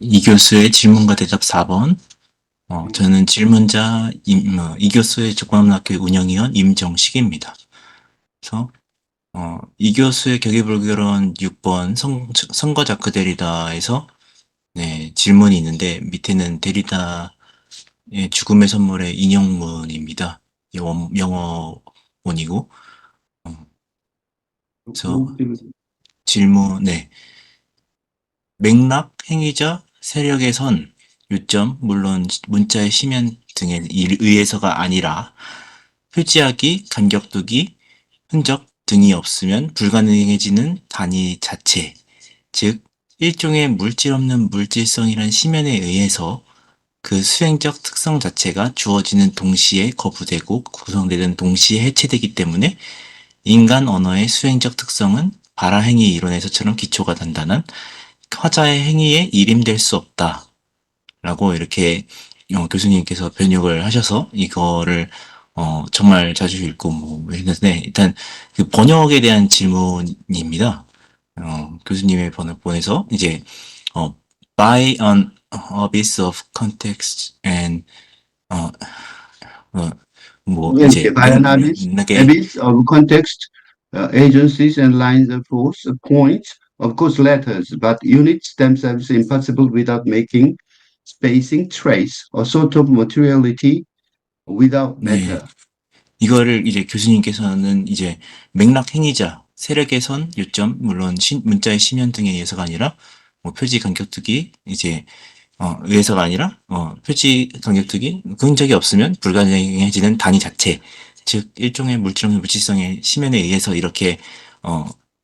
이 교수의 질문과 대답 4번. 저는 질문자 이 교수의 조건학교 운영위원 임정식입니다. 그래서 이 교수의 격의불결은 6번 선거 자크 데리다에서 네, 질문이 있는데 밑에는 데리다의 죽음의 선물의 인용문입니다. 영어본이고 그래서 질문 네. 맥락, 행위자, 세력의 선, 요점, 물론 문자의 심연 등에 의해서가 아니라 표지하기, 간격두기, 흔적 등이 없으면 불가능해지는 단위 자체, 즉 일종의 물질 없는 물질성이란 심연에 의해서 그 수행적 특성 자체가 주어지는 동시에 거부되고 구성되는 동시에 해체되기 때문에 인간 언어의 수행적 특성은 발화행위 이론에서처럼 기초가 단단한 화자의 행위에 일임될 수 없다. 라고 이렇게 교수님께서 번역을 하셔서 이거를 정말 자주 읽고 뭐 했는데 일단 그 번역에 대한 질문입니다. 교수님의 번역본에서 이제 by an abyss of context and 어, 어, 뭐 이제 by an 맥락의 abyss of context, agencies and lines of force, points, of course letters, but units themselves impossible without making, spacing, trace, a sort of materiality without 네, matter. 이거를 이제 교수님께서는 이제 맥락 행위자, 세력의 선, 요점, 물론 문자의 심연 등에 의해서가 아니라 뭐 표지 간격두기 이제 의해서가 아니라 표지 간격두기 그런 적이 없으면 불가능해지는 단위 자체, 즉 일종의 물질 없는 물질성의 심연에 의해서 이렇게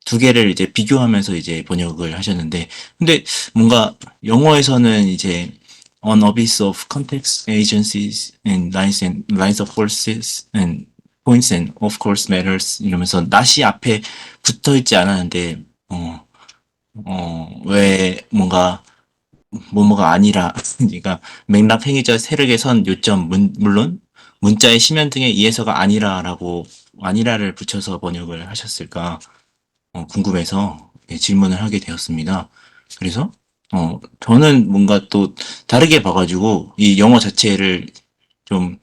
두 개를 이제 비교하면서 이제 번역을 하셨는데 근데 뭔가 영어에서는 이제 on abyss of context, agencies, and lines of forces, and points, and of course matters 이러면서 not이 앞에 붙어 있지 않았는데 왜 뭔가 뭐뭐가 아니라 그러니까 맥락 행위자 세력의 선 요점 물론 문자의 심연 등에 의해서가 아니라라고 아니라를 붙여서 번역을 하셨을까 궁금해서 질문을 하게 되었습니다. 그래서 저는 뭔가 또 다르게 봐가지고 이 영어 자체를 좀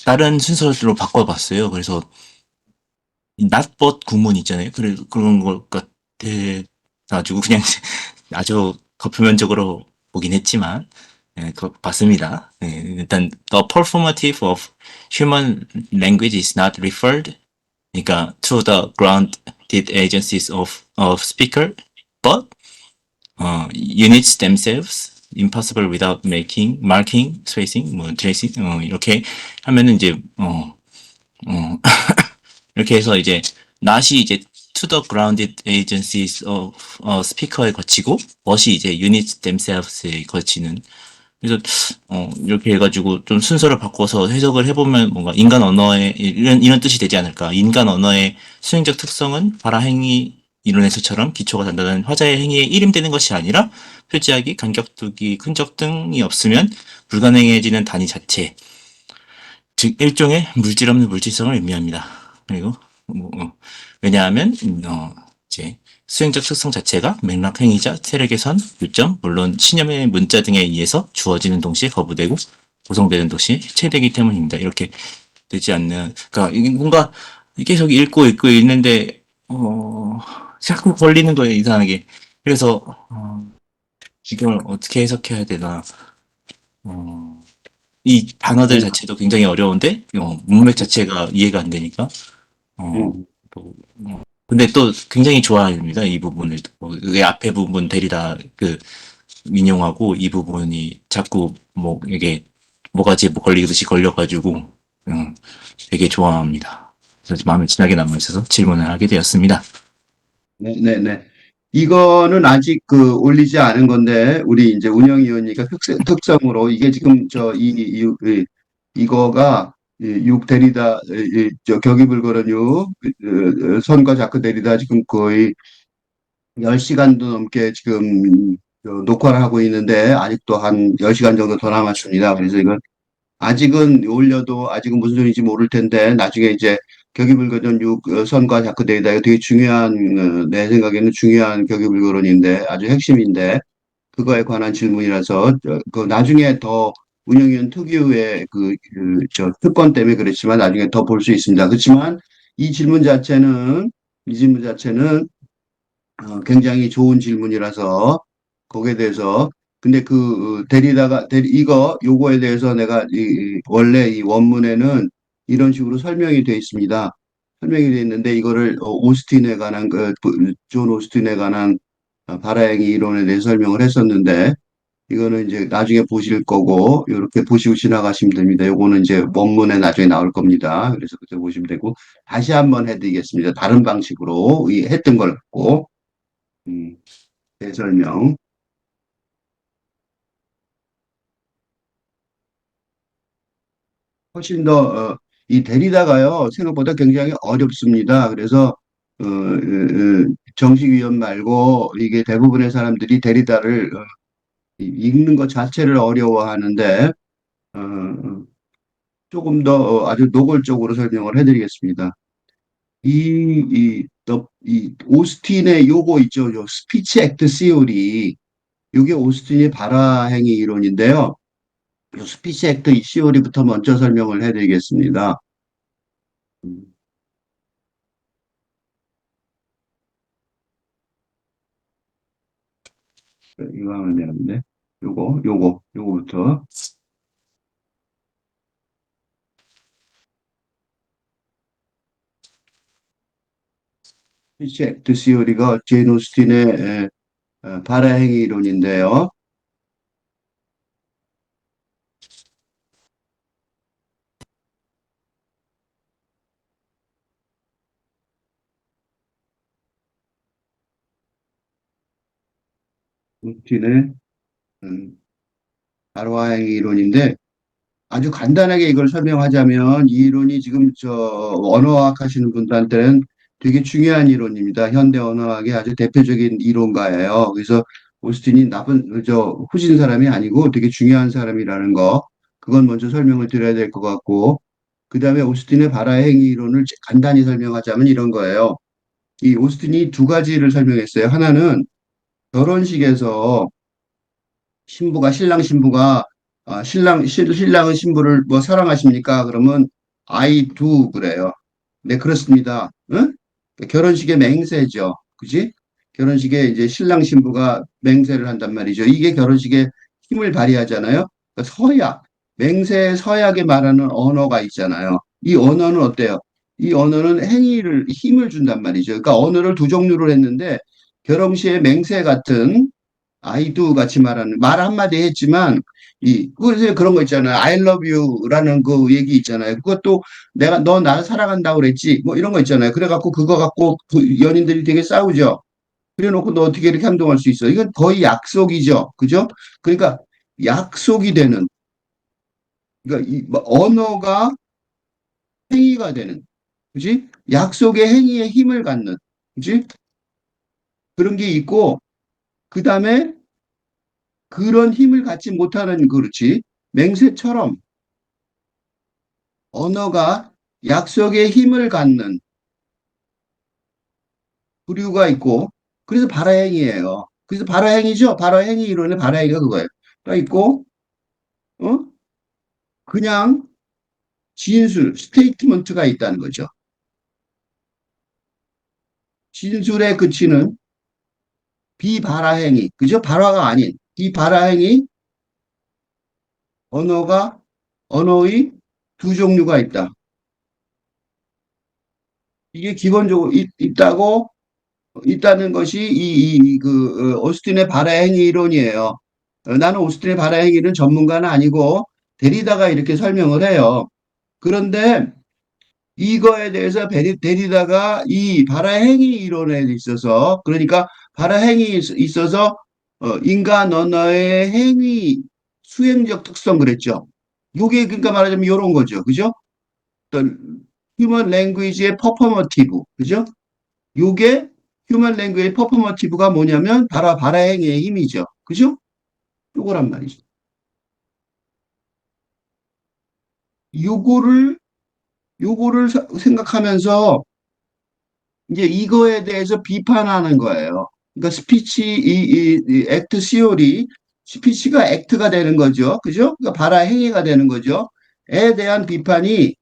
다른 순서로 바꿔봤어요. 그래서 이 not but 구문 있잖아요. 그런 것 같아가지고 그냥 아주 표면적으로 보긴 했지만 그거 봤습니다. 일단 the performative of human language is not referred 그러니까 to the grounded agencies of speaker, but units themselves impossible without marking, spacing, 뭐 tracing 이렇게 하면은 이제 이렇게 해서 이제 not이 이제 to the grounded agencies of speaker에 거치고 but이 이제 units themselves에 거치는 그래서 이렇게 해가지고 좀 순서를 바꿔서 해석을 해보면 뭔가 인간 언어의 이런 뜻이 되지 않을까. 인간 언어의 수행적 특성은 발화행위 이론에서처럼 기초가 단단한 화자의 행위에 일임되는 것이 아니라 표지하기, 간격두기, 흔적 등이 없으면 불가능해지는 단위 자체, 즉 일종의 물질 없는 물질성을 의미합니다. 그리고 왜냐하면 이제 수행적 특성 자체가 맥락 행위자, 세력의 선, 요점, 물론 신념의 문자 등에 의해서 주어지는 동시에 거부되고 구성되는 동시에 해체되기 때문입니다. 이렇게 되지 않는, 그러니까 이게 뭔가 계속 읽고 있는데 자꾸 걸리는 거예요, 이상하게. 그래서 이걸 어떻게 해석해야 되나? 이 단어들 자체도 굉장히 어려운데 문맥 자체가 이해가 안 되니까 또, 근데 또 굉장히 좋아합니다. 이 부분을. 그 앞에 부분 데리다 그 인용하고 이 부분이 자꾸 뭐 이게 뭐가지 뭐 걸리듯이 걸려가지고 되게 좋아합니다. 그래서 마음에 진하게 남아있어서 질문을 하게 되었습니다. 네네네. 이거는 아직 올리지 않은 건데, 우리 이제 운영위원이니까 특성으로, 이게 지금 이거가 6 데리다, 격이불거는 6, 선과 자크 데리다 지금 거의 10시간도 넘게 지금 녹화를 하고 있는데, 아직도 한 10시간 정도 더 남았습니다. 그래서 이건 아직은 올려도 아직은 무슨 소리인지 모를 텐데 나중에 이제 격이불거전 6 선과 자크 데이터 이거 되게 중요한 내 생각에는 중요한 격이불거론인데 아주 핵심인데 그거에 관한 질문이라서 그 나중에 더 운영위원 특유의 저 특권 때문에 그렇지만 나중에 더 볼 수 있습니다. 그렇지만 이 질문 자체는 이 질문 자체는 굉장히 좋은 질문이라서 거기에 대해서 근데 이거 요거에 대해서 내가 원래 이 원문에는 이런 식으로 설명이 되어 있습니다. 설명이 되어 있는데 이거를 오스틴에 관한 존 오스틴에 관한 바라행이 이론에 대해 설명을 했었는데 이거는 이제 나중에 보실 거고 이렇게 보시고 지나가시면 됩니다. 요거는 이제 원문에 나중에 나올 겁니다. 그래서 그때 보시면 되고 다시 한번 해드리겠습니다. 다른 방식으로 이 했던 걸 갖고 음, 대설명. 훨씬 더, 이 데리다가요, 생각보다 굉장히 어렵습니다. 그래서, 정식 위원 말고, 이게 대부분의 사람들이 데리다를 읽는 것 자체를 어려워하는데, 어, 조금 더 아주 노골적으로 설명을 해드리겠습니다. 이 오스틴의 요거 있죠. 요 스피치 액트 시오리. 요게 오스틴의 발화행위 이론인데요. 요 스피치 액트 시오리부터 먼저 설명을 해드리겠습니다. 음, 이거 하면 되는데. 요거부터. 스피치 액트 시오리가 제인 오스틴의 발화행위 이론인데요. 오스틴의 음, 발화행위 이론인데, 아주 간단하게 이걸 설명하자면 이 이론이 지금 언어학 하시는 분들한테는 되게 중요한 이론입니다. 현대 언어학의 아주 대표적인 이론가예요. 그래서 오스틴이 나쁜 후진 사람이 아니고 되게 중요한 사람이라는 거 그건 먼저 설명을 드려야 될 것 같고 그다음에 오스틴의 발화행위 이론을 간단히 설명하자면 이런 거예요. 이 오스틴이 두 가지를 설명했어요. 하나는 결혼식에서 신랑은 신부를 뭐 사랑하십니까? 그러면 I do 그래요. 네, 그렇습니다. 응? 결혼식의 맹세죠. 그지? 결혼식에 이제 신랑 신부가 맹세를 한단 말이죠. 이게 결혼식에 힘을 발휘하잖아요. 그러니까 맹세 서약에 말하는 언어가 있잖아요. 이 언어는 어때요? 이 언어는 힘을 준단 말이죠. 그러니까 언어를 두 종류로 했는데 결혼식의 맹세 같은 아이도 같이 말하는 말 한마디 했지만 그래서 그런 거 있잖아요. I love you라는 그 얘기 있잖아요. 그것도 내가 너 나를 사랑한다고 그랬지. 뭐 이런 거 있잖아요. 그래갖고 그거 갖고 그 연인들이 되게 싸우죠. 그래놓고 너 어떻게 이렇게 행동할 수 있어? 이건 거의 약속이죠. 그죠? 그러니까 약속이 되는 그러니까 뭐 언어가 행위가 되는 그지? 약속의 행위에 힘을 갖는 그지? 그런 게 있고 그다음에 그런 힘을 갖지 못하는 그렇지. 맹세처럼 언어가 약속의 힘을 갖는 부류가 있고, 그래서 발화행위예요. 그래서 발화행위죠. 발화행위 이론의 발화행위가 그거예요. 또 있고, 어? 그냥 스테이트먼트가 있다는 거죠. 진술에 그치는 비발화행위, 그죠? 발화가 아닌 비발화행위, 언어의 두 종류가 있다. 이게 기본적으로 있다는 것이 오스틴의 발화행위 이론이에요. 나는 오스틴의 발화행위는 전문가는 아니고 데리다가 이렇게 설명을 해요. 그런데 이거에 대해서 데리다가 이 발화행위 이론에 있어서 그러니까 발화행위에 있어서 인간 언어의 행위 수행적 특성 그랬죠. 요게 그러니까 말하자면 이런 거죠. 그죠? 휴먼 랭귀지의 퍼포머티브. 그죠? 요게 휴먼 랭귀지 퍼포머티브가 뭐냐면 바로 발화행위의 힘이죠. 그죠? 요거란 말이죠. 요거를 생각하면서 이제 이거에 대해서 비판하는 거예요. 그러니까 스피치 이 액트 시올이 스피치가 액트가 되는 거죠. 그죠? 그러니까 발화 행위가 되는 거죠. 에 대한 비판이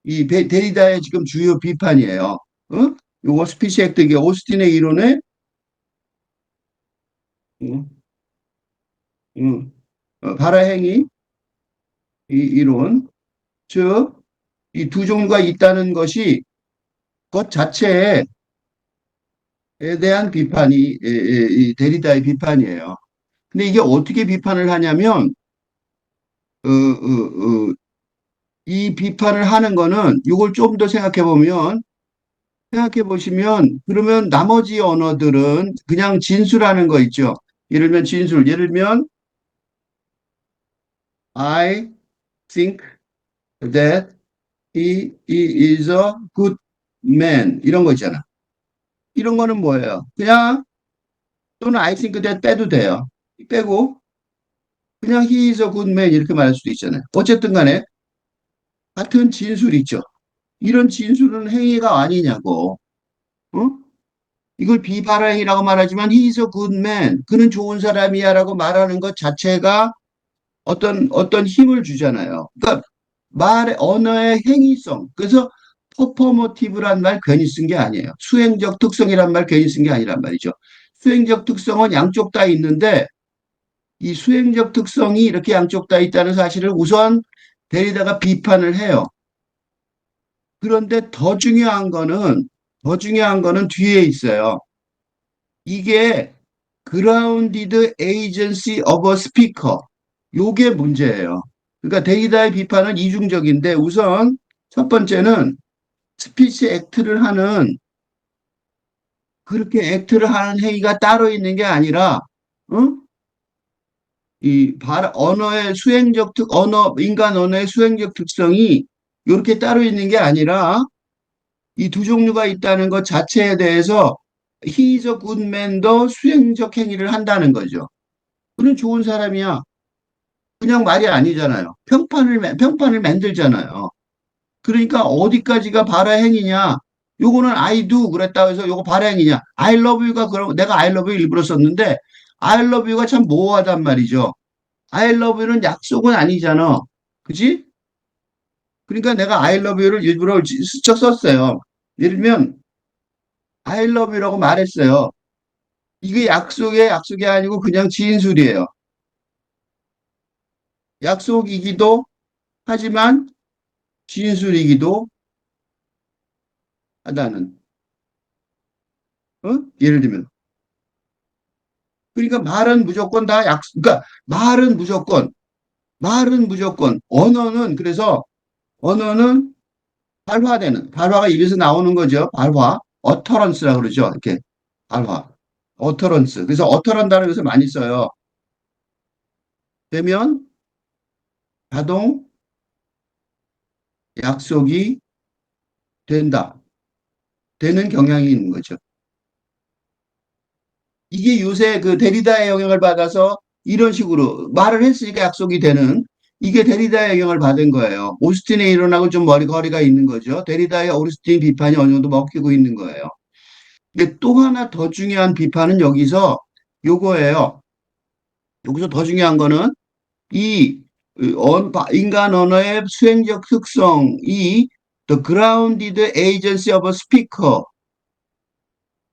이 데리다의 지금 주요 비판이에요. 어? 요거 스피치 액트 이게 오스틴의 이론에 음, 발화 행위 이론 즉 이 두 종류가 있다는 것이 것 자체에 대한 비판이 이 데리다의 비판이에요. 근데 이게 어떻게 비판을 하냐면 이 비판을 하는 거는 이걸 좀 더 생각해 보시면 그러면 나머지 언어들은 그냥 진술하는 거 있죠. 예를 들면 진술, 예를 들면 I think that he is a good man 이런 거 있잖아. 이런 거는 뭐예요? 그냥 또는 I think that 빼도 돼요. 빼고 그냥 he is a good man 이렇게 말할 수도 있잖아요. 어쨌든 간에 같은 진술이죠. 이런 진술은 행위가 아니냐고. 어? 이걸 비발행이라고 말하지만 he is a good man. 그는 좋은 사람이야라고 말하는 것 자체가 어떤 힘을 주잖아요. 그러니까 말의 언어의 행위성. 그래서 퍼포머티브란 말 괜히 쓴 게 아니에요. 수행적 특성이란 말 괜히 쓴 게 아니란 말이죠. 수행적 특성은 양쪽 다 있는데 이 수행적 특성이 이렇게 양쪽 다 있다는 사실을 우선 데리다가 비판을 해요. 그런데 더 중요한 거는 뒤에 있어요. 이게 grounded agency of a speaker. 요게 문제예요. 그러니까 데이다의 비판은 이중적인데 우선 첫 번째는 스피치 액트를 하는 그렇게 액트를 하는 행위가 따로 있는 게 아니라 어? 이 언어의 인간 언어의 수행적 특성이 이렇게 따로 있는 게 아니라 이 두 종류가 있다는 것 자체에 대해서 he is a good man도 수행적 행위를 한다는 거죠. 그는 좋은 사람이야. 그냥 말이 아니잖아요. 평판을 만들잖아요. 그러니까 어디까지가 발화행위냐? 요거는 I do 그랬다고 해서 요거 발화행위냐? I love you가 그럼 내가 I love you 일부러 썼는데 I love you가 참 모호하단 말이죠. I love you는 약속은 아니잖아. 그지? 그러니까 내가 I love you를 일부러 스쳐 썼어요. 예를 들면 I love you라고 말했어요. 이게 약속이 아니고 그냥 진술이에요. 약속이기도 하지만 진술이기도 하다는. 어? 예를 들면. 그러니까 그러니까 말은 무조건, 그래서 언어는 발화가 입에서 나오는 거죠. 발화. 어터런스라고 그러죠. 이렇게, 발화. 어터런스. 그래서 어터런다는 것을 많이 써요. 되면, 자동, 약속이 된다. 되는 경향이 있는 거죠. 이게 요새 그 데리다의 영향을 받아서 이런 식으로 말을 했으니까 약속이 되는 이게 데리다의 영향을 받은 거예요. 오스틴의 이론하고 좀 거리가 있는 거죠. 데리다의 오스틴 비판이 어느 정도 먹히고 있는 거예요. 이게 또 하나 더 중요한 비판은 요거예요. 여기서 더 중요한 거는 이 인간 언어의 수행적 특성이 the grounded agency of a speaker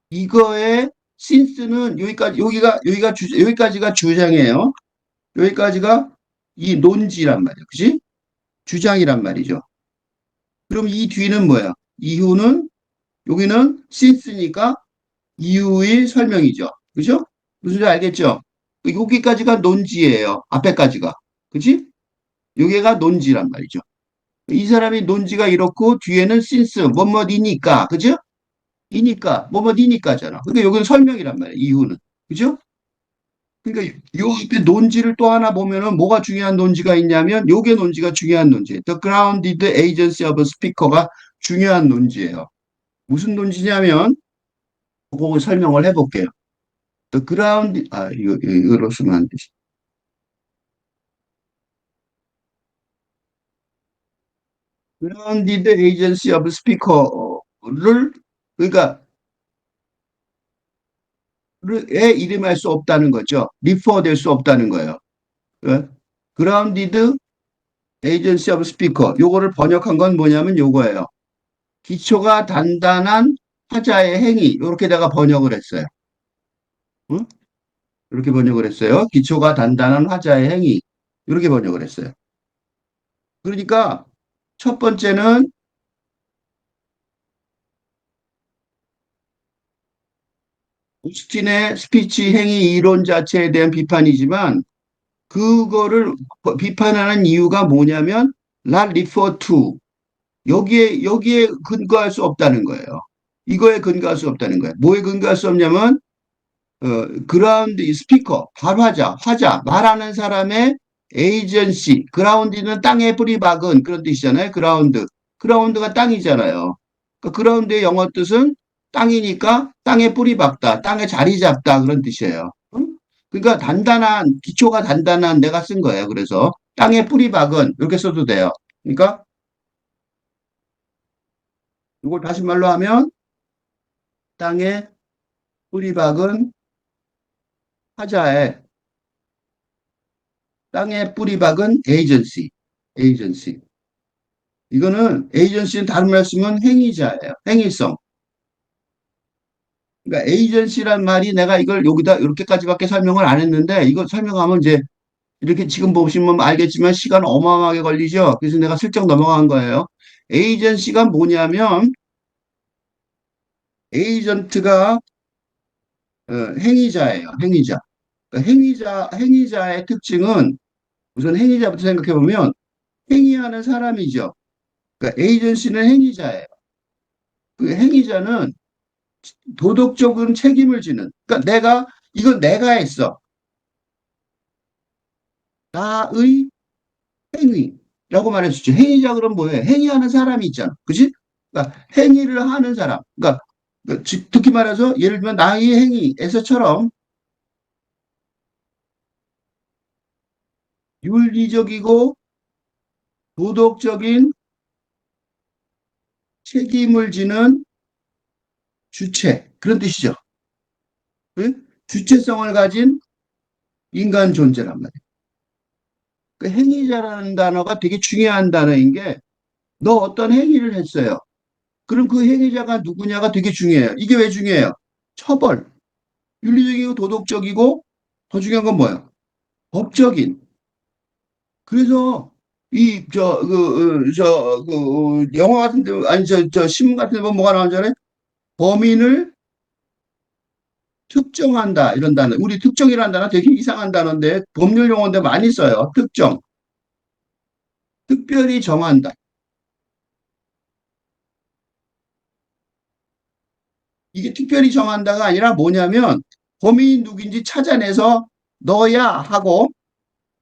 이거의 신스는 여기까지가 주장이에요. 여기까지가 이 논지란 말이에요. 그지? 주장이란 말이죠. 그럼 이 뒤는 뭐야? 이유는 여기는 신스니까 이유의 설명이죠. 그죠? 무슨 지 알겠죠? 여기까지가 논지예요. 앞에까지가. 그지? 여기가 논지란 말이죠. 이 사람이 논지가 이렇고 뒤에는 신스 뭐뭐이니까. 그죠? 이니까 뭐뭐이니까잖아. 그러니까 여기는 설명이란 말이에요. 이유는. 그죠? 그러니까 요 앞에 논지를 또 하나 보면은 뭐가 중요한 논지가 있냐면 요게 논지가 중요한 논지예요. The grounded agency of a speaker가 중요한 논지예요. 무슨 논지냐면 그거 설명을 해볼게요. The 이거로 쓰면 안 되지. Grounded agency of speaker를 그러니까 에 이름할 수 없다는 거죠. 리퍼 될 수 없다는 거예요. 그라운디드 에이전시 오브 스피커. 요거를 번역한 건 뭐냐면 요거예요. 기초가 단단한 화자의 행위. 이렇게 내가 번역을 했어요. 응? 이렇게 번역을 했어요. 기초가 단단한 화자의 행위. 이렇게 번역을 했어요. 그러니까 첫 번째는 오스틴의 스피치 행위 이론 자체에 대한 비판이지만 그거를 비판하는 이유가 뭐냐면 not refer to 여기에 근거할 수 없다는 거예요. 이거에 근거할 수 없다는 거예요. 뭐에 근거할 수 없냐면 그라운드 스피커 화자 말하는 사람의 에이전시 그라운드는 땅에 뿌리 박은 그런 뜻이잖아요. 그라운드가 땅이잖아요. 그라운드의 영어 뜻은 땅이니까 땅에 뿌리 박다 땅에 자리 잡다 그런 뜻이에요. 응? 그러니까 기초가 단단한 내가 쓴 거예요. 그래서 땅에 뿌리 박은 이렇게 써도 돼요. 그러니까 이걸 다시 말로 하면 땅에 뿌리 박은 화자의 땅에 뿌리 박은 에이전시. 이거는 에이전시는 다른 말 쓰면 행위자예요. 행위성. 그러니까 에이전시란 말이 내가 이걸 여기다 이렇게까지밖에 설명을 안 했는데 이거 설명하면 이제 이렇게 지금 보시면 알겠지만 시간 어마어마하게 걸리죠. 그래서 내가 슬쩍 넘어간 거예요. 에이전시가 뭐냐면 에이전트가 행위자예요. 행위자. 그러니까 행위자의 특징은 우선 행위자부터 생각해 보면 행위하는 사람이죠. 그러니까 에이전시는 행위자예요. 그 행위자는 도덕적인 책임을 지는. 그러니까 이건 내가 했어. 나의 행위라고 말해주죠. 행위자 그럼 뭐예요? 행위하는 사람이 있잖아. 그지? 그러니까 행위를 하는 사람. 그러니까 특히 말해서 예를 들면 나의 행위에서처럼 윤리적이고 도덕적인 책임을 지는 주체. 그런 뜻이죠. 응? 주체성을 가진 인간 존재란 말이에요. 그 행위자라는 단어가 되게 중요한 단어인 게 너 어떤 행위를 했어요. 그럼 그 행위자가 누구냐가 되게 중요해요. 이게 왜 중요해요? 처벌, 윤리적이고 도덕적이고 더 중요한 건 뭐예요? 법적인. 그래서 영화 같은 데, 아니, 신문 같은 데 보면 뭐가 나오는 줄 알아요? 범인을 특정한다, 이런 단어. 우리 특정이라는 단어 되게 이상한 단어인데, 법률 용어인데 많이 써요. 특정. 특별히 정한다. 이게 특별히 정한다가 아니라 뭐냐면, 범인이 누군지 찾아내서 너야 하고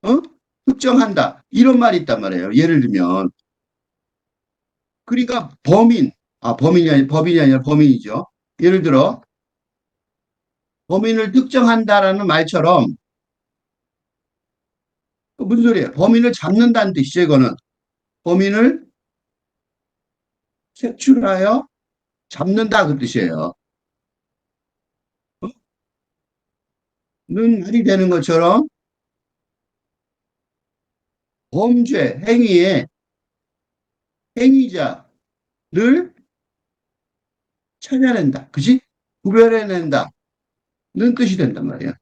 어? 특정한다. 이런 말이 있단 말이에요. 예를 들면. 그러니까 범인이 아니라 범인이죠. 예를 들어, 범인을 특정한다라는 말처럼, 무슨 소리예요? 범인을 잡는다는 뜻이죠, 이거는. 범인을 색출하여 잡는다, 그 뜻이에요. 는 말이 되는 것처럼, 행위의 행위자를 찾아낸다. 그지? 구별해낸다는 뜻이 된단 말이야.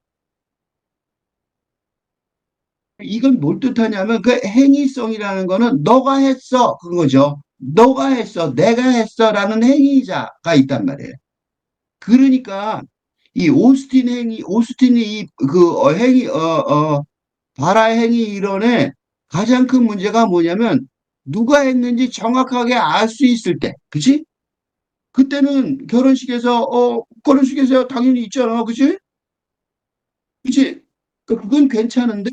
이건 뭘 뜻하냐면 그 행위성이라는 거는 너가 했어 그런 거죠. 너가 했어, 내가 했어라는 행위자가 있단 말이에요. 그러니까 이 오스틴이 바라의 행위 이론의 가장 큰 문제가 뭐냐면 누가 했는지 정확하게 알 수 있을 때, 그치? 그때는 결혼식에서 당연히 있잖아, 그치? 그치? 그건 괜찮은데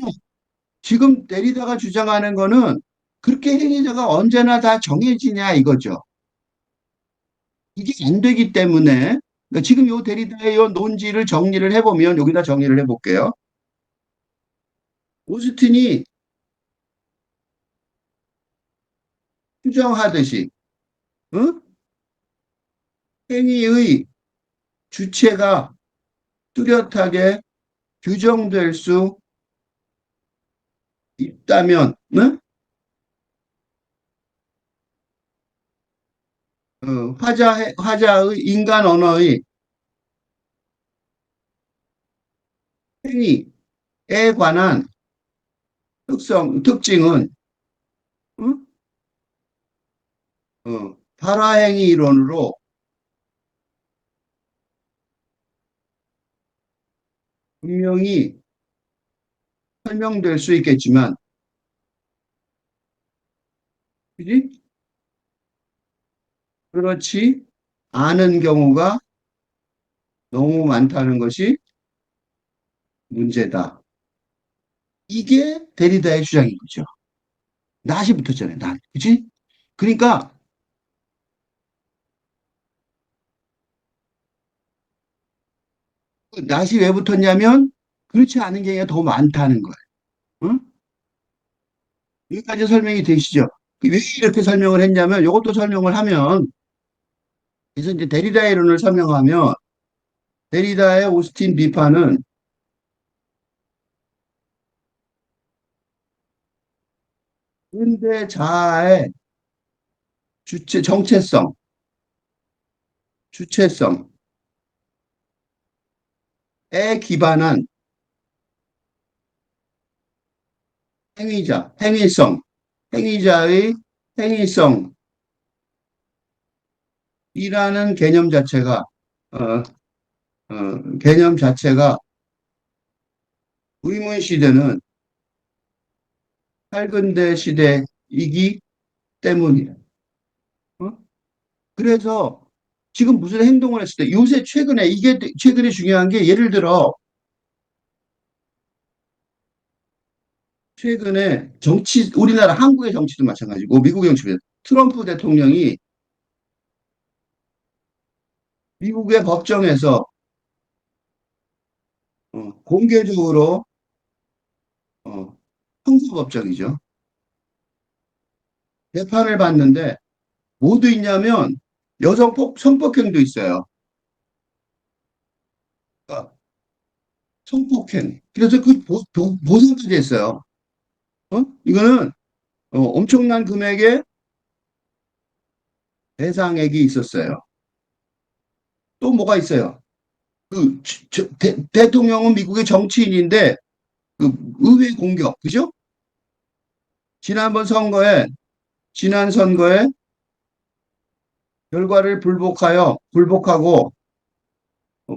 지금 데리다가 주장하는 거는 그렇게 행위자가 언제나 다 정해지냐 이거죠. 이게 안 되기 때문에 그러니까 지금 요 데리다의 요 논지를 정리를 해보면 여기다 정리를 해볼게요. 오스틴이 추정하듯이 어? 행위의 주체가 뚜렷하게 규정될 수 있다면, 네? 화자의 인간 언어의 행위에 관한 특징은, 응? 발화행위 이론으로 분명히 설명될 수 있겠지만, 그지? 그렇지 않은 경우가 너무 많다는 것이 문제다. 이게 데리다의 주장인 거죠. 낫이 붙었잖아요, 낫. 그지? 그러니까, 그 낫이 왜 붙었냐면, 그렇지 않은 경우가 더 많다는 거예요. 응? 여기까지 설명이 되시죠? 왜 이렇게 설명을 했냐면, 이것도 설명을 하면, 그래서 이제 데리다 이론을 설명하면, 데리다의 오스틴 비판은 현대 자아의 주체성에 기반한 행위자의 행위성이라는 개념 자체가, 어, 개념 자체가 의문 시대는 팔근대 시대이기 때문이에요. 어? 그래서 지금 무슨 행동을 했을 때 요새 최근에 이게 최근에 중요한 게 예를 들어 최근에 우리나라 한국의 정치도 마찬가지고 미국의 정치도 트럼프 대통령이 미국의 법정에서 공개적으로 어, 형사법정이죠. 재판을 받는데 뭐도 있냐면 성폭행도 있어요. 그러니까 성폭행. 그래서 그 보상까지 했어요. 이거는 엄청난 금액의 배상액이 있었어요. 또 뭐가 있어요? 대통령은 미국의 정치인인데 그 의회 공격, 그죠? 지난번 선거에 지난 선거에 결과를 불복하고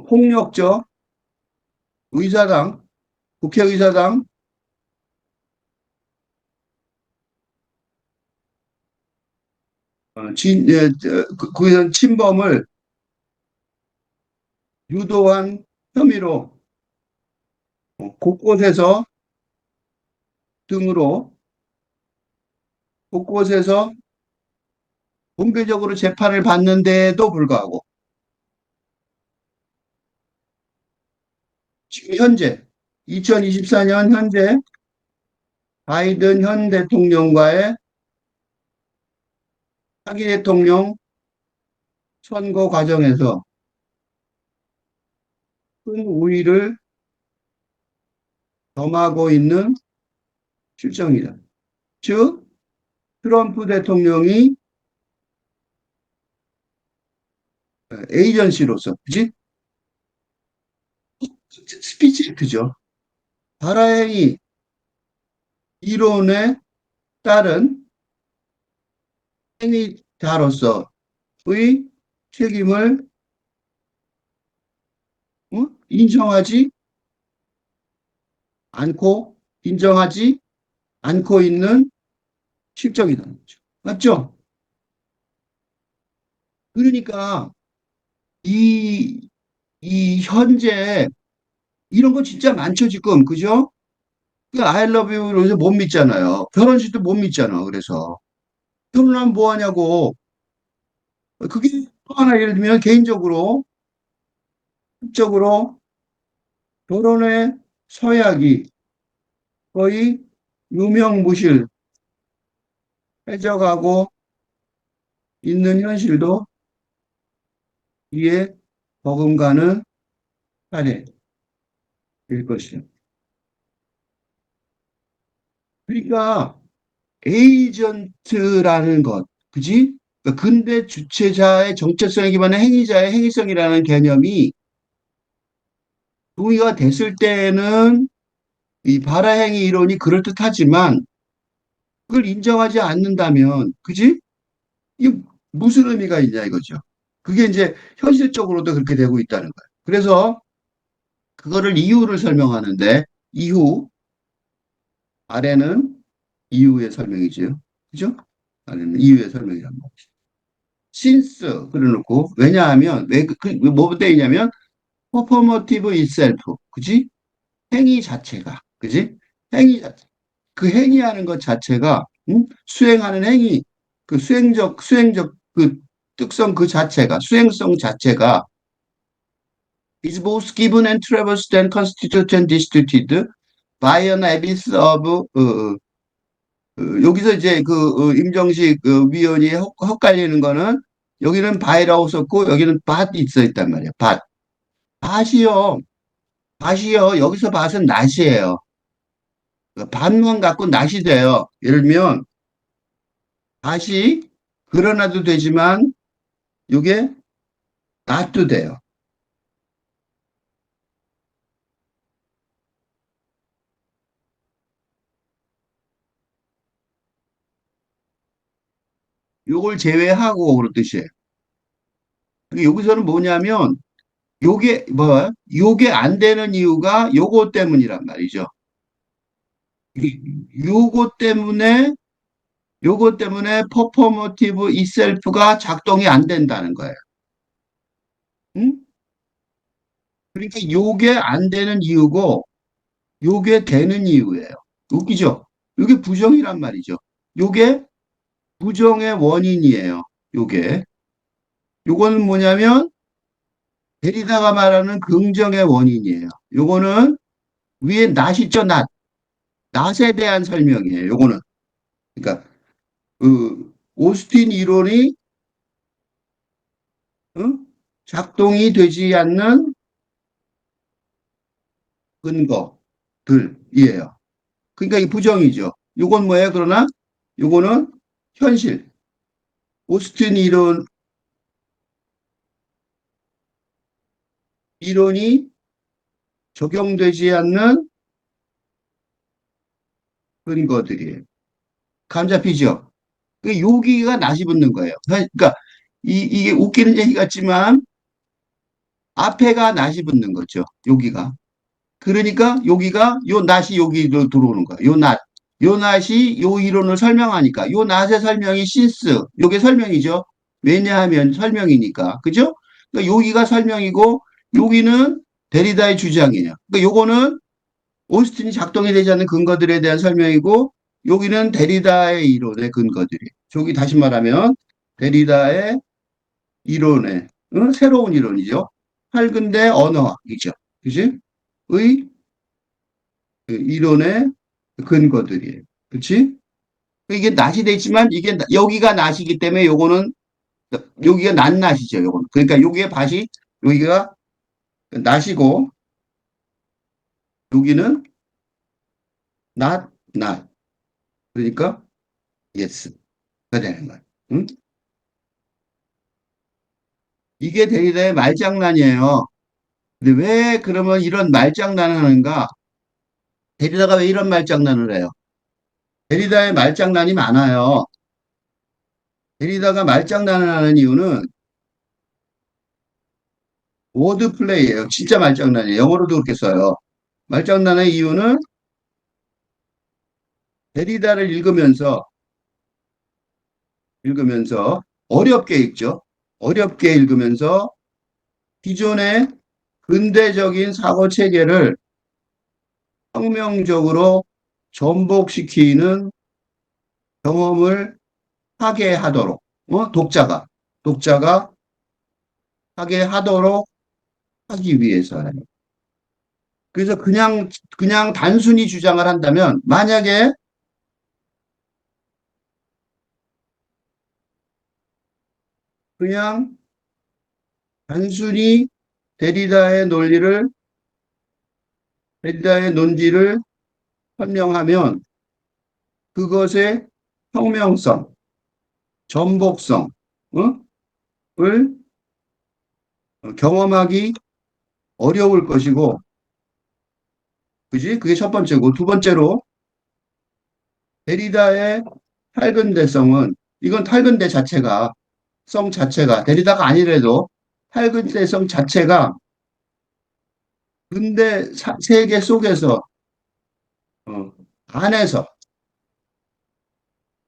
폭력적 의사당 국회의사당 그런 침범을 유도한 혐의로 곳곳에서 등으로 곳곳에서 공개적으로 재판을 받는데도 불구하고 지금 현재 2024년 현재 바이든 현 대통령과의 차기 대통령 선거 과정에서 큰 우위를 점하고 있는 실정이다. 즉, 트럼프 대통령이 에이전시로서, 그지? 스피치 액트죠. 바라행위 이론에 따른 행위자로서의 책임을 인정하지 않고, 인정하지 않고 있는 실정이라는 거죠. 맞죠? 그러니까, 이, 이 현재, 이런 거 진짜 많죠, 지금. 그죠? 그 I love you로 못 믿잖아요. 결혼식도 못 믿잖아. 그래서. 결혼하면 뭐 하냐고. 그게 또 하나 예를 들면 개인적으로, 적으로 결혼의 서약이 거의 유명무실 해져가고 있는 현실도 이에 버금가는 사례. 일 것이죠. 그러니까 에이전트라는 것, 그지? 그러니까 근대 주체자의 정체성에 기반한 행위자의 행위성이라는 개념이 동의가 됐을 때에는 이 발화행위 이론이 그럴듯하지만 그걸 인정하지 않는다면, 그지? 이게 무슨 의미가 있냐 이거죠. 그게 이제 현실적으로도 그렇게 되고 있다는 거예요. 그래서 그거를 이유를 설명하는데 이후, 아래는 이유의 설명이죠. 그죠? 아래는 이유의 설명이란 말이죠. since 그려놓고 왜냐하면 뭐 때이냐면 performative itself 그지? 행위 자체가 그지? 행위 자체 그 행위하는 것 자체가 수행하는 행위 그 수행적 그 특성 그 자체가 수행성 자체가 is both given and traversed and constituted and distributed by an abyss of 여기서 이제 임정식 위원이 헷갈리는 거는 여기는 바이라고 썼고 여기는 밭이 있어 있단 말이에요. 밭. 밭이요. 밭이요. 여기서 밭은 낫이에요. 밭만 갖고 낫이 돼요. 예를 들면 밭이 그러나도 되지만 이게 낫도 돼요. 요걸 제외하고 그런 뜻이에요. 여기서는 뭐냐면 요게 안 되는 이유가 요거 때문이란 말이죠. 요거 때문에 요것 때문에 퍼포머티브 이셀프가 작동이 안 된다는 거예요. 응? 그러니까 요게 안 되는 이유고 요게 되는 이유예요. 웃기죠? 요게 부정이란 말이죠. 요게 부정의 원인이에요. 요게. 요거는 뭐냐면 데리다가 말하는 긍정의 원인이에요. 요거는 위에 낫 있죠, 낫. 낫에 대한 설명이에요. 요거는. 그러니까 오스틴 이론이 응? 작동이 되지 않는 근거들이에요. 그러니까 이 부정이죠. 이건 뭐예요? 그러나 이거는 현실. 오스틴 이론이 적용되지 않는 근거들이에요. 감 잡히죠? 그 여기가 낯이 붙는 거예요. 그러니까 이게 웃기는 얘기 같지만 앞에가 낯이 붙는 거죠. 여기가. 그러니까 여기가 요 낯이 여기로 들어오는 거예요. 요 낯. 요 낯이 요 이론을 설명하니까 요 낯의 설명이 신스. 요게 설명이죠. 왜냐하면 설명이니까. 그죠? 그러니까 여기가 설명이고 여기는 데리다의 주장이에요. 그러니까 요거는 오스틴이 작동이 되지 않는 근거들에 대한 설명이고 여기는 데리다의 이론의 근거들이에요. 저기 다시 말하면 데리다의 이론의 새로운 이론이죠. 할근대 언어학이죠. 그지? 의 이론의 근거들이에요. 그렇지? 이게 낫이 되지만 이게 여기가 낫이기 때문에 요거는 여기가 낫낫이죠. 요거는. 그러니까 여기에 밭이 여기가 낫이고 여기는 낫. 그러니까 yes가 되는 거예요. 응? 이게 데리다의 말장난이에요. 근데 왜 그러면 이런 말장난을 하는가? 데리다가 왜 이런 말장난을 해요? 데리다의 말장난이 많아요. 데리다가 말장난을 하는 이유는 워드 플레이예요. 진짜 말장난이에요. 영어로도 그렇게 써요. 말장난의 이유는 데리다를 읽으면서 어렵게 읽죠. 어렵게 읽으면서 기존의 근대적인 사고 체계를 혁명적으로 전복시키는 경험을 하게 하도록 독자가 하게 하도록 하기 위해서요. 그래서 그냥 단순히 주장을 한다면 만약에 그냥 단순히 데리다의 논리를 데리다의 논지를 설명하면 그것의 혁명성, 전복성, 어? 을 경험하기 어려울 것이고, 그지? 그게 첫 번째고, 두 번째로 데리다의 탈근대성은 이건 탈근대 자체가 성 자체가 데리다가 아니래도 탈근대성 자체가 근대 세계 속에서 어, 안에서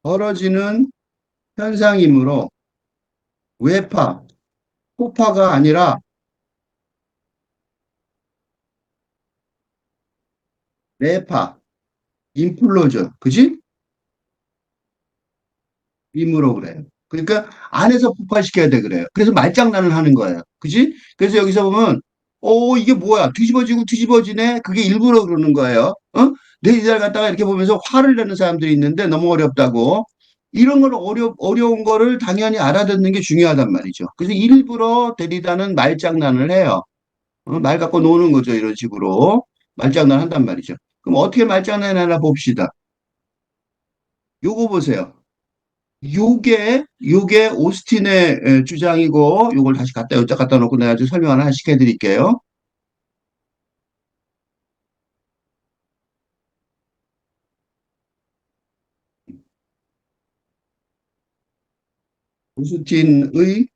벌어지는 현상이므로 외파, 호파가 아니라 내파, 인플로저, 그지? 임으로 그래요. 그러니까 안에서 폭발시켜야 돼 그래요. 그래서 말장난을 하는 거예요. 그지? 그래서 여기서 보면 이게 뭐야? 뒤집어지고 뒤집어지네. 그게 일부러 그러는 거예요. 내 이달 갖다가 이렇게 보면서 화를 내는 사람들이 있는데 너무 어렵다고. 이런 걸 어려운 거를 당연히 알아듣는 게 중요하단 말이죠. 그래서 일부러 데리다는 말장난을 해요. 말 갖고 노는 거죠. 이런 식으로. 말장난 한단 말이죠. 그럼 어떻게 말장난 하나 봅시다. 요거 보세요. 요게 오스틴의 주장이고, 요걸 다시 여기다 갖다 놓고 내가 좀 설명 하나 시켜드릴게요. 오스틴의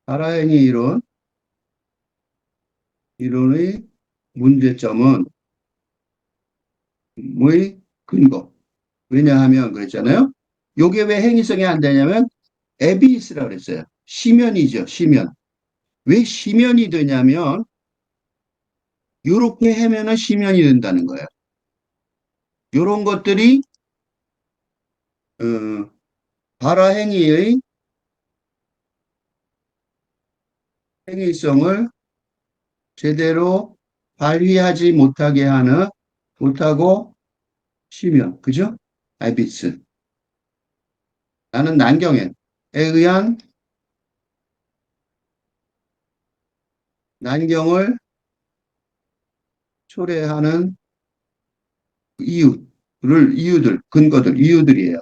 발화행위 이론의 문제점은 뭐의 근거. 왜냐하면 그랬잖아요. 요게 왜 행위성이 안 되냐면, 에비스라고 그랬어요. 심연이죠, 심연. 왜 심연이 되냐면, 요렇게 하면은 심연이 된다는 거예요. 요런 것들이, 어, 발화행위의 행위성을 제대로 발휘하지 못하고 쉬면, 그죠? 아이비스. 나는 난경에 의한 난경을 초래하는 이유들이에요.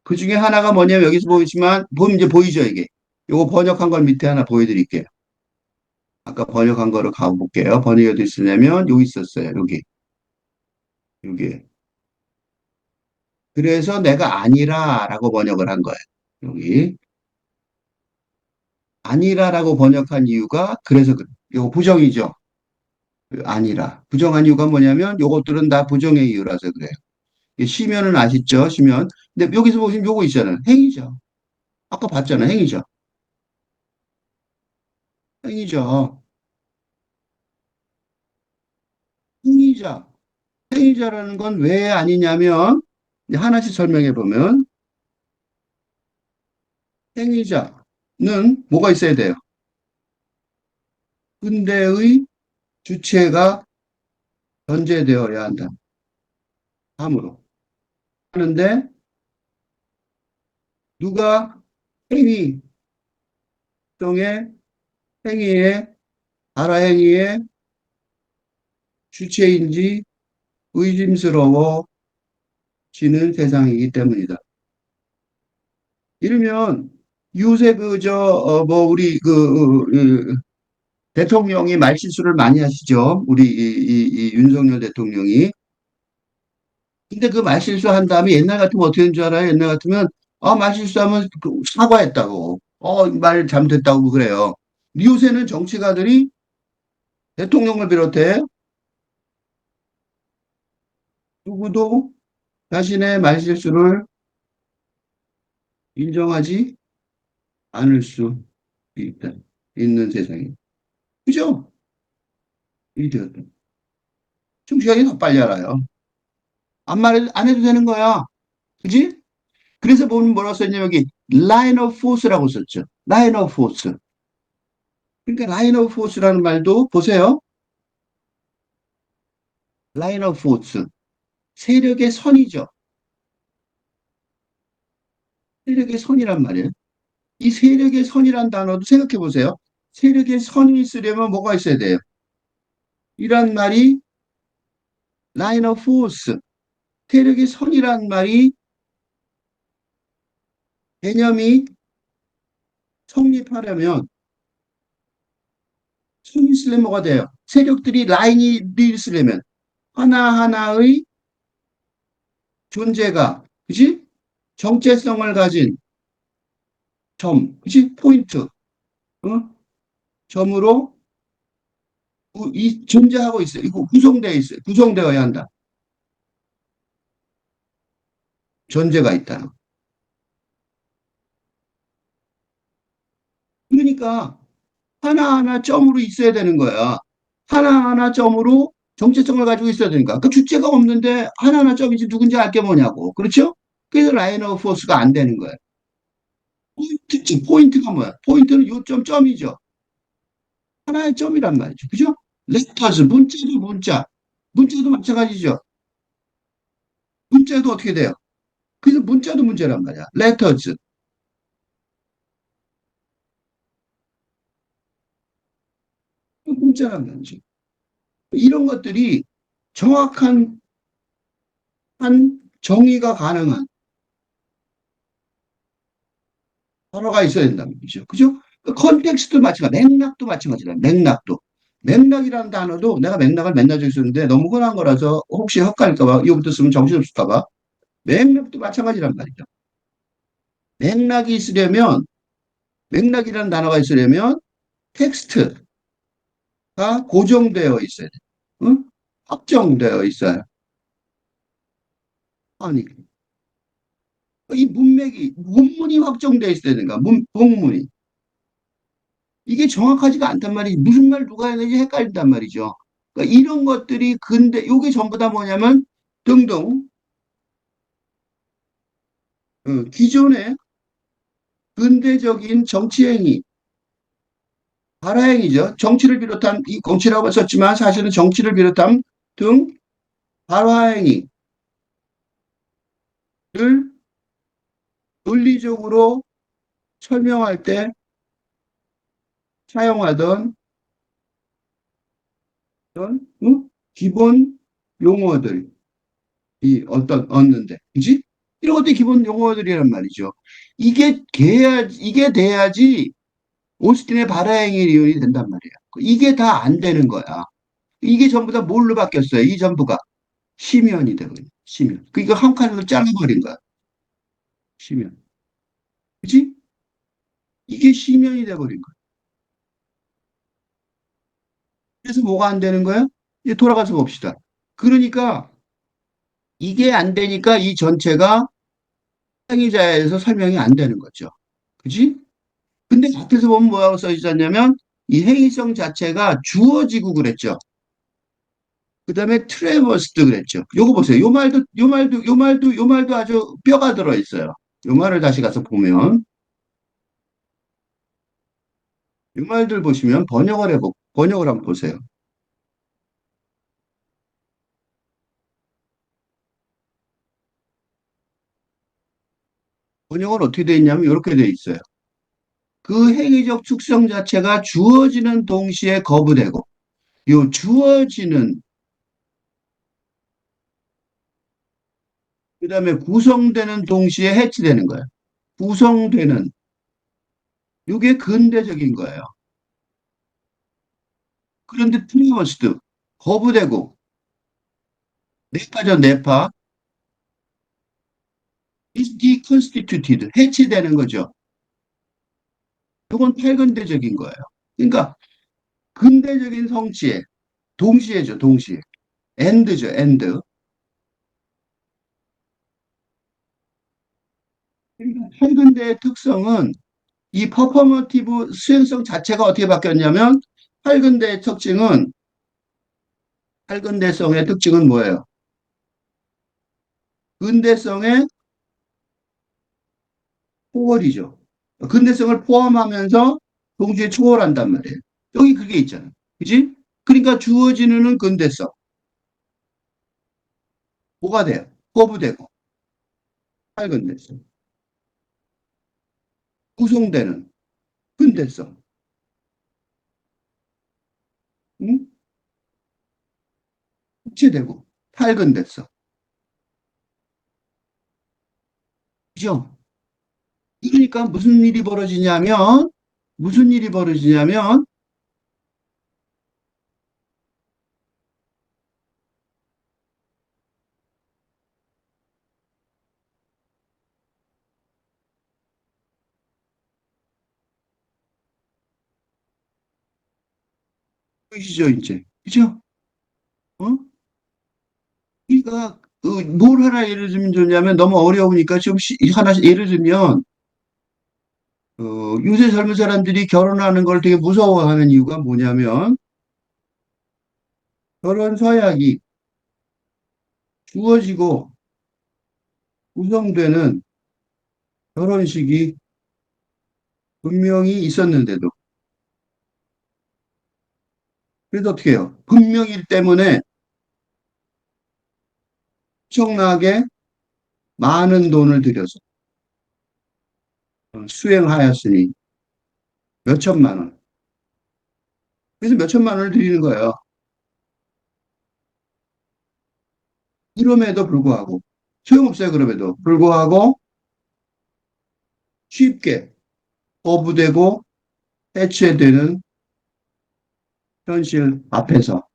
그 중에 하나가 뭐냐면 여기서 보면 이제 보이죠, 이게. 요거 번역한 걸 밑에 하나 보여드릴게요. 아까 번역한 거를 가볼게요. 번역이 어디 있었냐면 여기 있었어요. 여기. 그래서 내가 아니라라고 번역을 한 거예요. 여기. 아니라라고 번역한 이유가 그래서 그래. 요거 부정이죠. 아니라. 부정한 이유가 뭐냐면 요것들은 다 부정의 이유라서 그래요. 시면은 아시죠? 시면. 근데 여기서 보시면 요거 있잖아요. 행위죠. 아까 봤잖아요. 행위죠. 행위죠. 행위자. 행위자라는 건 왜 아니냐면 이제 하나씩 설명해 보면 행위자는 뭐가 있어야 돼요? 근대의 주체가 전제되어야 한다. 함으로. 하는데 누가 행위성의 행위의 발화행위의 주체인지 의심스러워지는 세상이기 때문이다. 이러면 요새 우리 대통령이 말실수를 많이 하시죠. 우리 이 윤석열 대통령이. 근데 그 말실수 한 다음에 옛날 같으면 어떻게 되는 줄 알아요? 옛날 같으면 말실수하면 사과했다고. 말 잘못했다고 그래요. 요새는 정치가들이 대통령을 비롯해 누구도 자신의 말실수를 인정하지 않을 수 있다. 있는 세상이. 그죠? 이 되었다. 정치가이 더 빨리 알아요. 안 해도 되는 거야. 그지? 그래서 보면 뭐라고 썼냐면 여기 line of force라고 썼죠. line of force. 그러니까 line of force라는 말도 보세요. line of force. 세력의 선이죠. 세력의 선이란 말이에요. 이 세력의 선이란 단어도 생각해 보세요. 세력의 선이 있으려면 뭐가 있어야 돼요? 이란 말이 라인 오브 포스, 세력의 선이란 말이 개념이 성립하려면 선이 있으려면 뭐가 돼요? 세력들이 라인이 있으려면 하나하나의 존재가, 그지? 정체성을 가진 그지? 포인트, 어? 점으로 이 존재하고 있어요. 이거 구성되어 있어요. 구성되어야 한다. 존재가 있다는. 그러니까 하나하나 점으로 있어야 되는 거야. 하나하나 점으로 정체성을 가지고 있어야 되니까. 그 주체가 없는데 하나하나 점이지 누군지 알게 뭐냐고. 그렇죠? 그래서 라인 오브 포스가 안 되는 거야. 포인트가 뭐야? 포인트는 요점 점이죠. 하나의 점이란 말이죠. 그죠? 레터즈, 문자도 문자. 문자도 마찬가지죠. 문자도 어떻게 돼요? 그래서 문자도 문제란 말이야. 레터즈, 문자란 말이죠. 이런 것들이 정확한 한 정의가 가능한 단어가 있어야 된다는 거죠. 그죠? 그 컨텍스트도 마찬가지, 맥락도 마찬가지다. 맥락도. 맥락이라는 단어도 내가 맥락을 맨날 적었는데 너무 흔한 거라서 혹시 헷갈릴까봐, 이거부터 쓰면 정신없을까봐. 맥락도 마찬가지란 말이죠. 맥락이 있으려면, 맥락이라는 단어가 있으려면 텍스트가 고정되어 있어야 돼. 응? 확정되어 있어요. 아니, 이 문문이 확정되어 있어야 되는가? 본문이. 이게 정확하지가 않단 말이지. 무슨 말 누가 해야 되는지 헷갈린단 말이죠. 그러니까 이런 것들이 근데 요게 전부 다 뭐냐면 등등 기존의 근대적인 정치행위, 발화행위죠. 정치를 비롯한 이 정치라고 썼지만 사실은 정치를 비롯한 등 발화행위를 논리적으로 설명할 때 사용하던 그런 기본 용어들이 어떤 얻는데, 그지? 이런 것들이 기본 용어들이란 말이죠. 이게 돼야지 오스틴의 발화행위 이론이 된단 말이에요. 이게 다 안 되는 거야. 이게 전부 다 뭘로 바뀌었어요? 이 전부가 심연이 되거든요. 심연. 그러니까 한 칸으로 잘라버린 거야. 심연. 그지? 이게 심연이 돼버린 거야. 그래서 뭐가 안 되는 거야? 이제 돌아가서 봅시다. 그러니까 이게 안 되니까 이 전체가 행위자에서 설명이 안 되는 거죠. 그지? 근데 앞에서 보면 뭐라고 써 있었냐면 이 행위성 자체가 주어지고 그랬죠. 그 다음에 트레버스도 그랬죠. 요거 보세요. 요 말도 아주 뼈가 들어 있어요. 요 말을 다시 가서 보면, 요 말들 보시면 번역을 한번 보세요. 번역은 어떻게 되어 있냐면 이렇게 되어 있어요. 그 행위적 특성 자체가 주어지는 동시에 거부되고, 요 주어지는, 그 다음에 구성되는 동시에 해치되는 거예요. 구성되는, 이게 근대적인 거예요. 그런데 트리머스드, 거부되고, 내파죠, 내파. is deconstituted, 해체되는 거죠. 이건 팔근대적인 거예요. 그러니까 근대적인 성취에 동시에죠, 동시에. end죠, end. 그러니까 팔근대의 특성은 이 퍼포머티브 수행성 자체가 어떻게 바뀌었냐면 팔근대의 특징은 팔근대성의 특징은 뭐예요? 근대성의 초월이죠. 근대성을 포함하면서 동시에 초월한단 말이에요. 여기 그게 있잖아요. 그지? 그러니까 주어지는 근대성. 뭐가 돼요? 거부되고 팔근대성. 구성되는 근대성. 응? 해체되고 탈근됐어. 그죠? 그러니까 무슨 일이 벌어지냐면, 보이시죠, 이제? 그죠? 어? 그러니까, 뭘 하나 예를 들면 좋냐면, 너무 어려우니까 좀 하나 예를 들면, 요새 젊은 사람들이 결혼하는 걸 되게 무서워하는 이유가 뭐냐면, 결혼 서약이 주어지고 구성되는 결혼식이 분명히 있었는데도, 그래서 어떻게 해요? 분명히 때문에 엄청나게 많은 돈을 들여서 수행하였으니 몇 천만 원. 그래서 몇 천만 원을 드리는 거예요. 그럼에도 불구하고, 소용없어요. 그럼에도 불구하고 쉽게 거부되고 해체되는 현실 앞에서,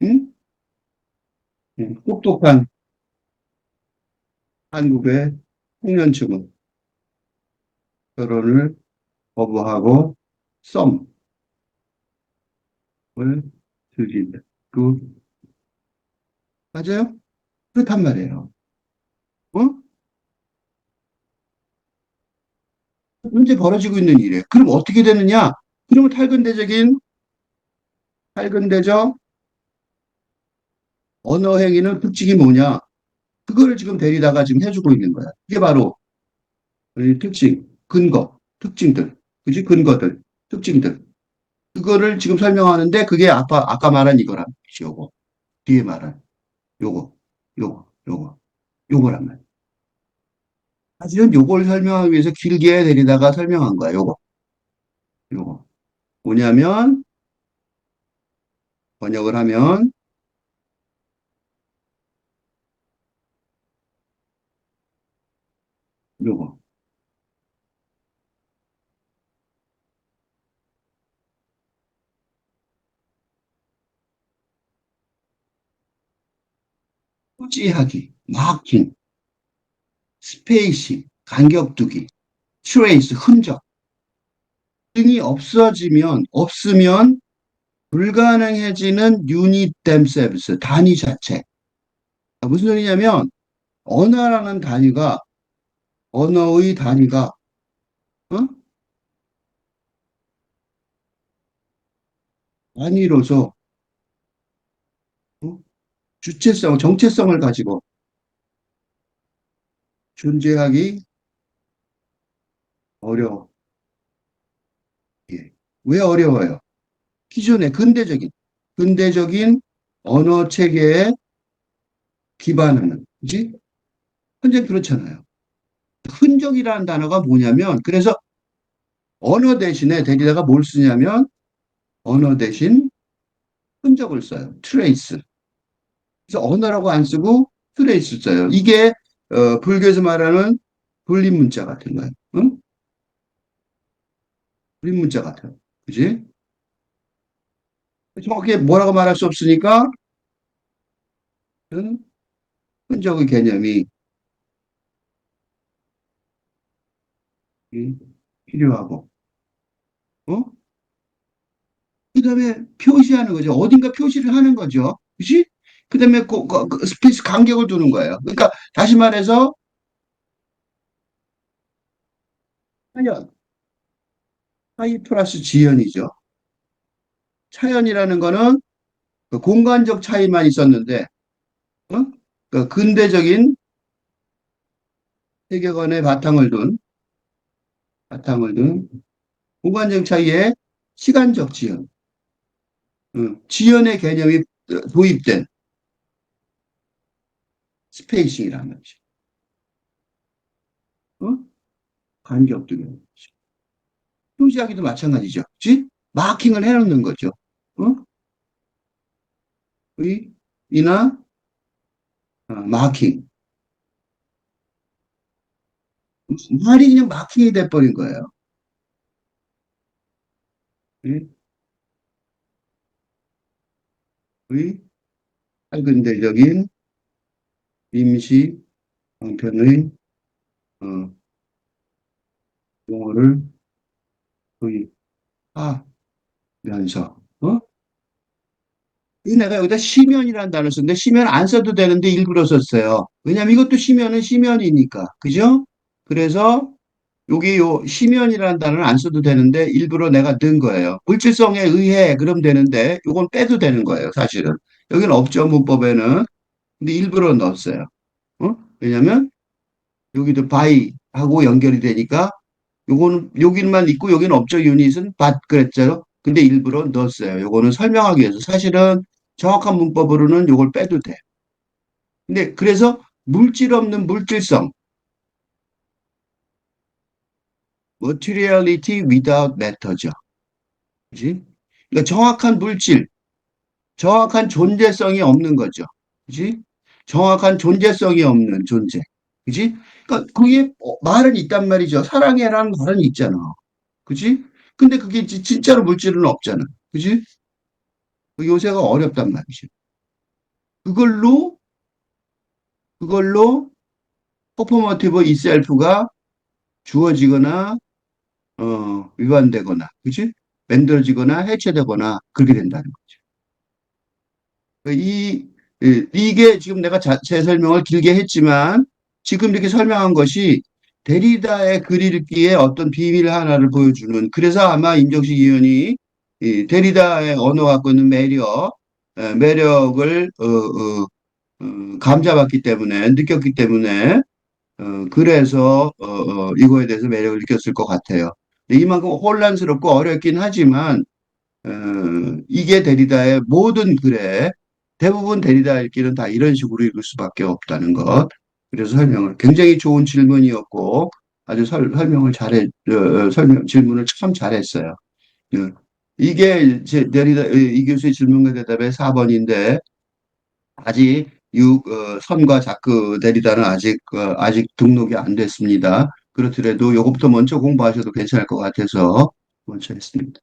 응? 똑똑한 한국의 청년층은 결혼을 거부하고 썸을 들인다. 그, 맞아요? 그렇단 말이에요. 어? 현재 벌어지고 있는 일이에요. 그럼 어떻게 되느냐? 그러면 탈근대적 언어 행위는 특징이 뭐냐? 그거를 지금 데리다가 지금 해주고 있는 거야. 이게 바로 이 특징, 근거, 특징들, 그지? 근거들, 특징들. 그거를 지금 설명하는데 그게 아까 말한 이거란 말이지, 요거. 뒤에 말한 요거, 요거란 말이야. 사실은 요걸 설명하기 위해서 길게 데리다가 설명한 거야, 요거. 뭐냐면, 번역을 하면, 요거. 후지하기, 마킹, 스페이시, 간격두기, 트레이스, 흔적 등이 없으면 불가능해지는 유닛 댐셀브스, 단위 자체. 무슨 소리냐면, 언어라는 단위가, 언어의 단위가, 어? 단위로서, 어? 정체성을 가지고 존재하기 어려워. 예. 왜 어려워요? 기존의 근대적인 언어 체계에 기반하는, 그지? 현재 그렇잖아요. 흔적이라는 단어가 뭐냐면, 그래서 언어 대신에 대리다가 뭘 쓰냐면, 언어 대신 흔적을 써요. 트레이스. 그래서 언어라고 안 쓰고 트레이스 써요. 이게, 불교에서 말하는 불립문자 같은 거예요. 응? 불립문자 같아요. 그지? 정확히 뭐라고 말할 수 없으니까, 흔적의 개념이 필요하고, 어? 그 다음에 표시하는 거죠. 어딘가 표시를 하는 거죠. 그치? 그 다음에 그 스페이스 간격을 두는 거예요. 그러니까 다시 말해서 차연, 차이 플러스 지연이죠. 차연이라는 거는 그 공간적 차이만 있었는데, 어? 그 근대적인 세계관의 바탕을 둔 공간적 차이의 시간적 지연, 지연의 개념이 도입된 스페이싱이라는 거죠. 어? 간격도 표시하기도 마찬가지죠. 그치? 마킹을 해놓는 거죠. 어? 의, 이나 마킹. 말이 그냥 마킹이 돼버린 거예요. 의, 의 할근대적인 임시 방편의 어, 용어를 도입하면서 이 내가 여기다 심연이라는 단어를 썼는데 심연 안 써도 되는데 일부러 썼어요. 왜냐면 이것도 심연은 심연이니까. 그죠? 그래서 여기 요 심연이라는 단어는 안 써도 되는데 일부러 내가 넣은 거예요. 물질성에 의해 그럼 되는데 이건 빼도 되는 거예요, 사실은. 여기는 없죠, 문법에는. 근데 일부러 넣었어요. 왜냐면 여기도 바이하고 연결이 되니까 요거는 여기만 있고 여기는 업적 유닛은 but 그랬죠. 근데 일부러 넣었어요. 요거는 설명하기 위해서. 사실은 정확한 문법으로는 요걸 빼도 돼. 근데 그래서 물질 없는 물질성, materiality without matter죠. 그지? 그러니까 정확한 물질, 정확한 존재성이 없는 거죠. 그지? 정확한 존재성이 없는 존재. 그지? 그러니까 그게 말은 있단 말이죠. 사랑해라는 말은 있잖아. 그지? 근데 그게 진짜로 물질은 없잖아. 그지? 요새가 어렵단 말이죠. 그걸로, 그걸로 퍼포머티브 이셀프가 주어지거나, 위반되거나, 그치? 만들어지거나 해체되거나 그렇게 된다는 거죠. 이게 지금 내가 제 설명을 길게 했지만 지금 이렇게 설명한 것이 데리다의 글 읽기에 어떤 비밀 하나를 보여주는 그래서 아마 임정식 의원이 이 데리다의 언어가 갖고 있는 매력을 감잡았기 때문에 느꼈기 때문에 그래서 이거에 대해서 매력을 느꼈을 것 같아요. 근데 이만큼 혼란스럽고 어렵긴 하지만 어, 이게 데리다의 모든 글에 대부분 데리다 읽기는 다 이런 식으로 읽을 수밖에 없다는 것. 그래서 설명을 굉장히 좋은 질문이었고 아주 설명을 질문을 참 잘했어요. 어, 이게 데리다 이 교수의 질문과 대답의 4번인데 아직 선과 자크 데리다는 아직 등록이 안 됐습니다. 그렇더라도 요것부터 먼저 공부하셔도 괜찮을 것 같아서 먼저 했습니다.